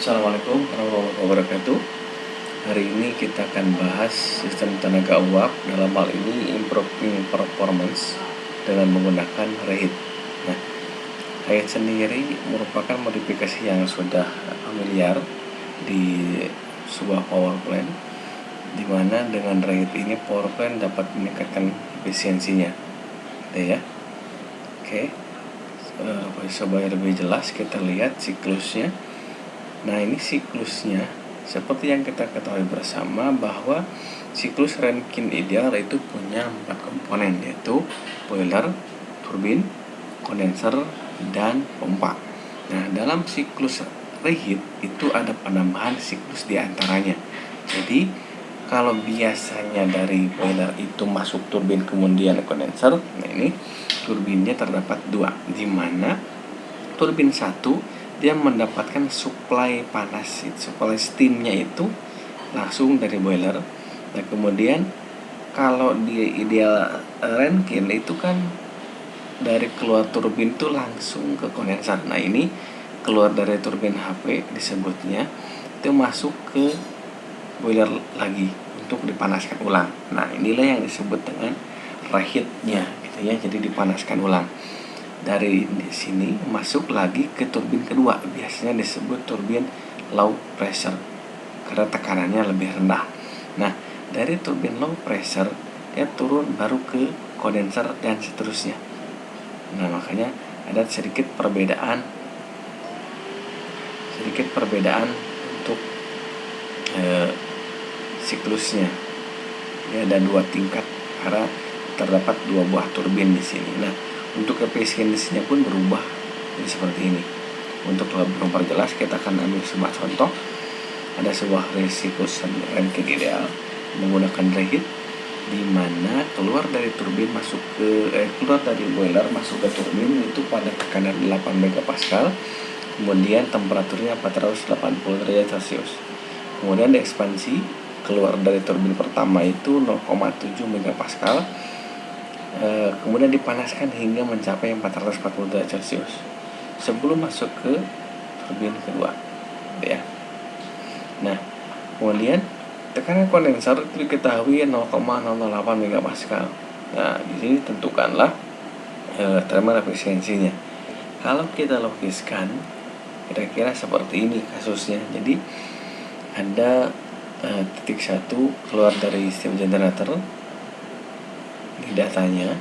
Assalamualaikum warahmatullahi wabarakatuh. Hari ini kita akan bahas sistem tenaga uap, dalam hal ini improving performance dengan menggunakan reheat. Nah, reheat sendiri merupakan modifikasi yang sudah familiar di sebuah power plant, di mana dengan reheat ini power plant dapat meningkatkan efisiensinya. Ya. Oke. Supaya lebih jelas kita lihat siklusnya. Nah, ini siklusnya seperti yang kita ketahui bersama bahwa siklus Rankine ideal itu punya 4 komponen, yaitu boiler, turbin, kondenser, dan pompa. Nah, dalam siklus reheat itu ada penambahan siklus di antaranya. Jadi kalau biasanya dari boiler itu masuk turbin kemudian kondenser, nah ini turbinnya terdapat 2, di mana turbin 1 dia mendapatkan suplai panas, suplai steamnya itu langsung dari boiler. Nah, kemudian kalau di ideal Rankine itu kan dari keluar turbin itu langsung ke kondenser. Nah, ini keluar dari turbin HP disebutnya itu masuk ke boiler lagi untuk dipanaskan ulang. Nah, inilah yang disebut dengan reheatnya gitu ya. Jadi dipanaskan ulang. Dari sini masuk lagi ke turbin kedua, biasanya disebut turbin low pressure karena tekanannya lebih rendah. Nah, dari turbin low pressure dia turun baru ke kondenser dan seterusnya. Nah, makanya ada sedikit perbedaan untuk siklusnya. Ya, ada 2 tingkat karena terdapat 2 buah turbin di sini. Nah, untuk efisiensinya pun berubah jadi seperti ini. Untuk lebih memperjelas, kita akan ambil sebuah contoh. Ada sebuah siklus Rankine ideal menggunakan reheat, di mana keluar dari turbin keluar dari boiler masuk ke turbin itu pada tekanan 8 megapascal, kemudian temperaturnya 480 derajat Celcius. Kemudian diekspansi keluar dari turbin pertama itu 0,7 megapascal. Kemudian dipanaskan hingga mencapai 440 derajat Celcius sebelum masuk ke turbin kedua, ya. Nah, kemudian tekanan kondenser itu diketahui 0,008 megapascal. Nah, di sini tentukanlah thermal efisiensinya. Kalau kita logiskan, kira-kira seperti ini kasusnya. Jadi ada titik 1 keluar dari steam generator. Di datanya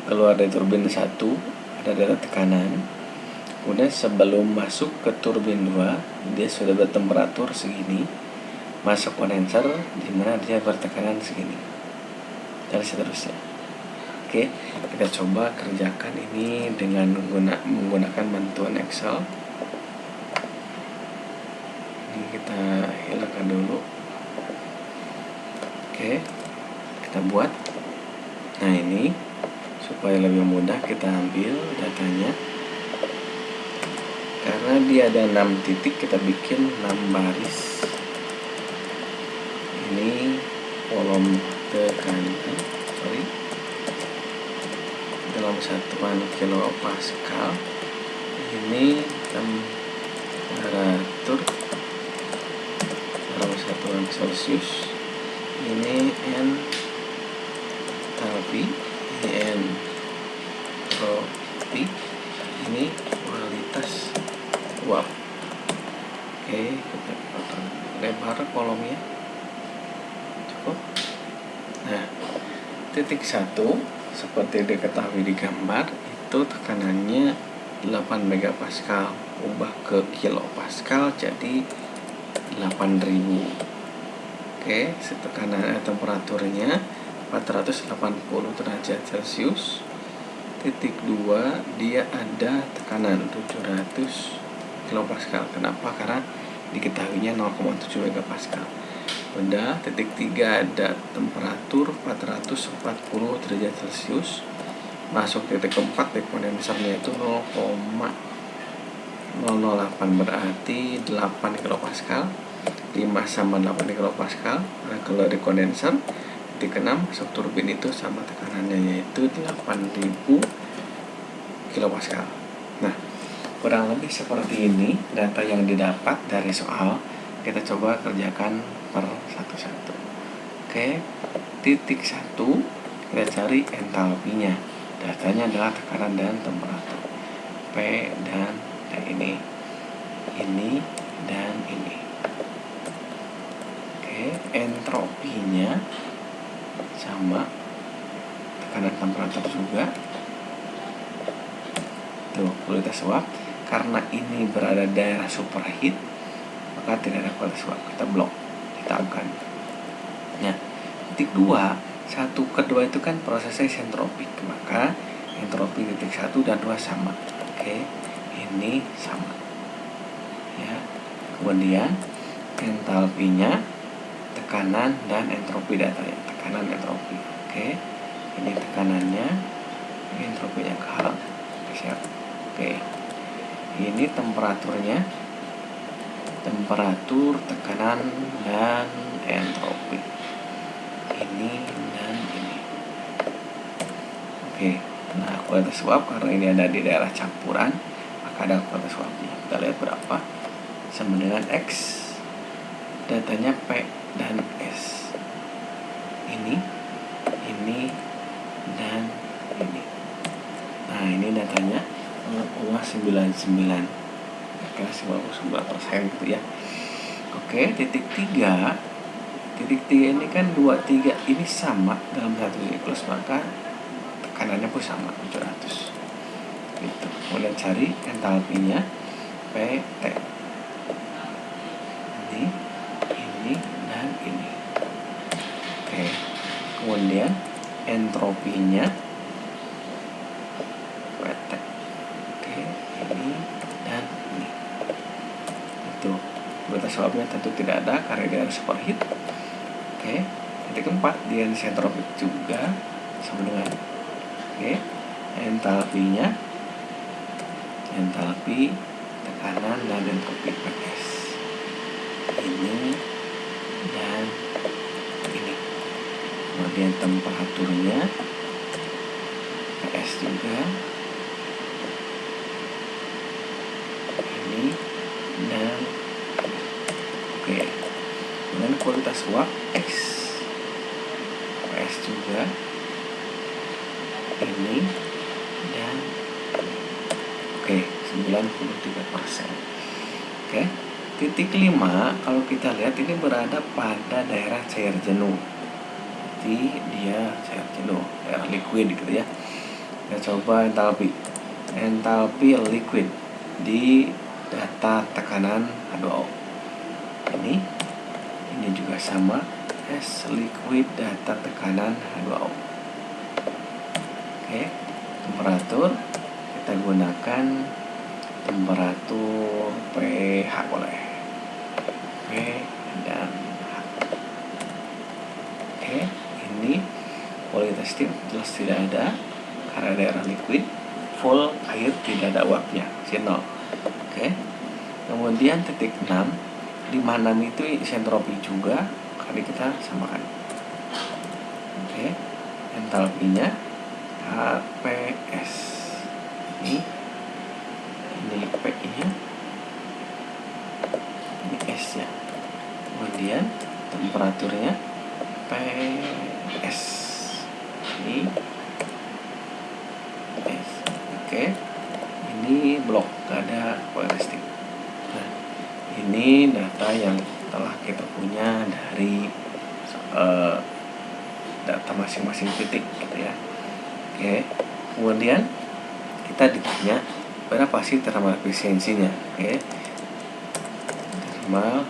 keluar dari turbin 1 ada data tekanan, kemudian sebelum masuk ke turbin 2 dia sudah bertemperatur segini, masuk kondenser di mana dia bertekanan segini, dan seterusnya. Oke, kita coba kerjakan ini dengan menggunakan bantuan Excel. Ini kita hilangkan dulu. Oke, kita buat. Nah, ini supaya lebih mudah kita ambil datanya. Karena dia ada 6 titik, kita bikin 6 baris. Ini kolom tekanan, dalam satuan kilopascal. Ini temperatur dalam satuan Celcius. Ini enthalpy, ini entropi, ini kualitas uap. Oke, kita potong lebar kolomnya cukup. Nah, titik 1 seperti diketahui di gambar itu tekanannya 8 megapascal, ubah ke kilopascal jadi 8000. Oke, tekanan temperaturnya 480 derajat Celcius. Titik 2 dia ada tekanan 700 kilopascal. Kenapa? Karena diketahuinya 0,7 megapascal. Udah, titik 3 ada temperatur 440 derajat Celcius. Masuk titik 4 di kondensernya itu 0,008 berarti 8 kilopascal. 5 sama 8 kilopascal. Nah, kalau di kondenser titik 6 masuk turbin itu sama tekanannya yaitu 8000 kilopascal. Nah, kurang lebih seperti ini data yang didapat dari soal. Kita coba kerjakan per satu-satu. Oke, titik 1 kita cari entalpinya. Datanya adalah tekanan dan temperatur. P dan T ini dan ini. Oke, entropinya sama, tekanan temperatur juga. Tuh, kualitas uap. Karena ini berada di daerah superheat, maka tidak ada kualitas uap. Kita blok, kita tabkan. Nah, titik 2, 1 ke 2 itu kan prosesnya isentropik, maka entropi titik 1 dan 2 sama. Oke, ini sama. Ya. Kemudian entalpinya, tekanan dan entropi datanya. Tekanan entropi. Oke. Ini tekanannya, ini entropinya ke hal. Oke. Ini temperaturnya. Temperatur, tekanan dan entropi. Ini dan ini. Oke. Nah, kualitas uap karena ini ada di daerah campuran, maka ada kualitas uapnya. Kita lihat berapa. Sama dengan X. Datanya P dan S. Ini dan ini. Nah, ini datanya 0,99. Kira 99% gitu ya. Oke, titik 3. Titik 3 ini kan 2, 3 ini sama dalam satu siklus, maka tekanannya pun sama 700. Gitu. Kemudian cari entalpinya PT. Ini dan ini. Oke. Kemudian entropinya PT. Oke, ini dan ini. Itu. Kualitas uapnya tentu tidak ada karena dia ada superheat. Oke. Titik 4 dia isentropik juga sama dengan. Oke. Entalpinya, entalpi, tekanan dan entropi PS. Ini dan ini. Kemudian temperaturnya PS juga. Ini dan oke. Kemudian kualitas uap X, PS juga. Ini dan oke, 93%. Oke. Titik 5, kalau kita lihat ini berada pada daerah cair jenuh. Jadi dia cair jenuh, daerah liquid gitu ya. Kita coba entalpi. Entalpi liquid di data tekanan H2O. Ini juga sama, S liquid data tekanan H2O. Oke, temperatur kita gunakan temperatur pH boleh. P dan H. Oke, ini kualitas jelas tidak ada karena daerah liquid, full air tidak ada uapnya, C0. Oke. Kemudian titik 6, di mana itu isentropi juga, kali kita samakan. Oke. Entalpinya HPS. Ini P-nya, ini S-nya. Kemudian temperaturnya PS. Ini S. Oke. Ini blok, gak ada kualitas. Nah, ini data yang telah kita punya dari data masing-masing titik gitu ya. Oke. Kemudian kita ditanya berapa sih thermal efisiensinya. Oke. Thermal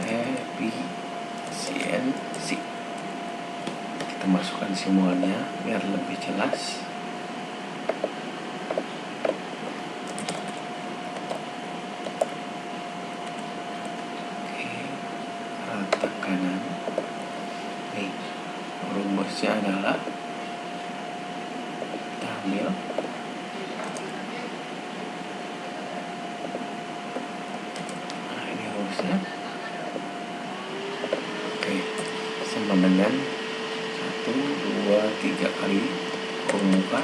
efisiensi. Kita masukkan simbolnya biar lebih jelas. Tekanan. Nih, rumusnya adalah kita ambil ini rumusnya. Oke, sama dengan 1, 2, 3 kali kurung muka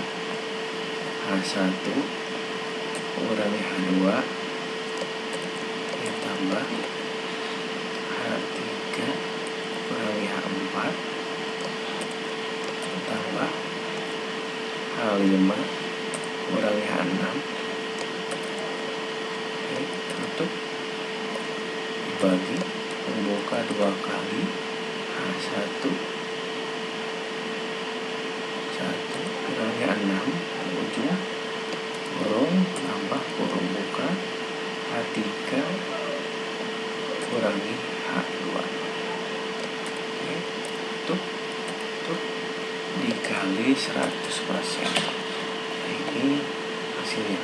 H1 kurangi H2 ditambah H3 kurangi H4 ditambah H5 kurangi H6. Oke, tutup, dibagi, membuka 2 kali H1 kurangi H6 ujung kurung tambah kurung buka H3 kurangi H2. Oke, tutup, dikali 100%. Nah, ini hasilnya.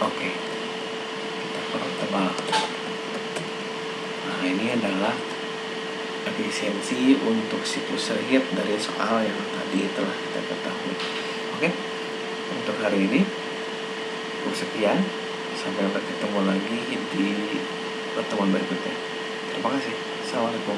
Oke, kita pertebal. Nah, ini adalah efisiensi untuk siklus reheat dari soal yang tadi telah kita ketahui. Oke, untuk hari ini sekian. Sampai bertemu lagi di pertemuan berikutnya. Terima kasih. Assalamualaikum.